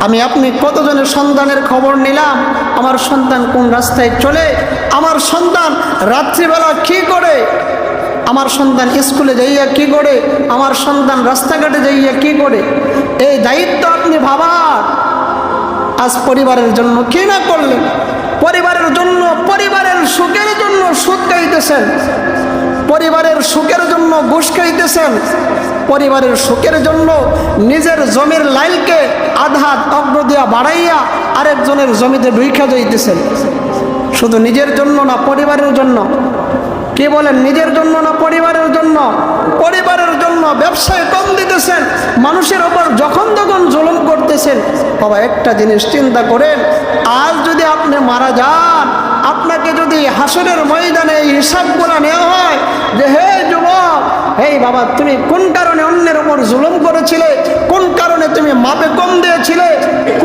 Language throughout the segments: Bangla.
আমি আপনি কতজনের সন্তানের খবর নিলাম, আমার সন্তান কোন রাস্তায় চলে, আমার সন্তান রাত্রিবেলা কি করে, আমার সন্তান স্কুলে যাইয়া কি করে, আমার সন্তান রাস্তাঘাটে যাইয়া কি করে। এই দায়িত্ব আপনি ভাবার। আজ পরিবারের জন্য কি না করলেন, পরিবারের জন্য, পরিবারের সুখের জন্য সুদ খাইতেছেন, পরিবারের সুখের জন্য ঘুষ খাইতেছেন, পরিবারের সুখের জন্য নিজের জমির লাইলকে আধা অগ্র দিয়া বাড়াইয়া আরেকজনের জমিতে ঢুইখা যাইতেছেন। শুধু নিজের জন্য না, পরিবারের জন্য। কি বলেন, নিজের জন্য না পরিবারের জন্য? পরিবারের জন্য। ব্যবসায় কম দিতেছেন, মানুষের ওপর যখন তখন জুলুম করতেছেন। বাবা একটা জিনিস চিন্তা করেন, আজ যদি আপনি মারা যান, আপনাকে যদি হাসরের ময়দানে এই হিসাবগুলো নেওয়া হয় যে হে যুবক, হে বাবা, তুমি কোন কারণে অন্যের ওপর জুলুম করেছিলে, কোন কারণে তুমি মাপে কম দিয়েছিলে,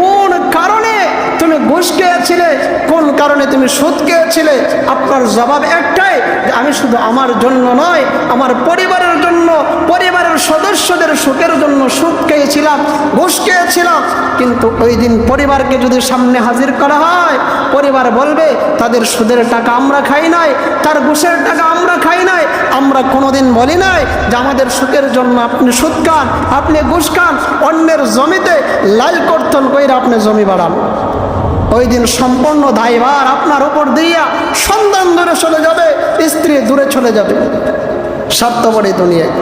কোন কারণে তুমি ঘুষ খেয়েছিলে, কোন কারণে তুমি সুদ খেয়েছিলে, আপনার জবাব একটাই যে আমি শুধু আমার জন্য নয়, আমার পরিবারের জন্য, পরিবারের সদস্যদের সুখের জন্য সুদ খেয়েছিলাম, ঘুষ খেয়েছিলাম। কিন্তু ওই দিন পরিবারকে যদি সামনে হাজির করা হয়, পরিবার বলবে তাদের সুদের টাকা আমরা খাই নাই, তার ঘুষের টাকা আমরা খাই নাই, আমরা কোনোদিন বলি নাই যে আমাদের সুখের জন্য আপনি সুদ খান, আপনি ঘুষ খান, অন্যের জমিতে লাল কর্তন কইরা আপনি জমি বাড়ান। ওই দিন সম্পূর্ণ দায়ভার আপনার উপর দিয়া সন্তান দূরে চলে যাবে, স্ত্রী দূরে চলে যাবে। স্বার্থপর এই দুনিয়ায়।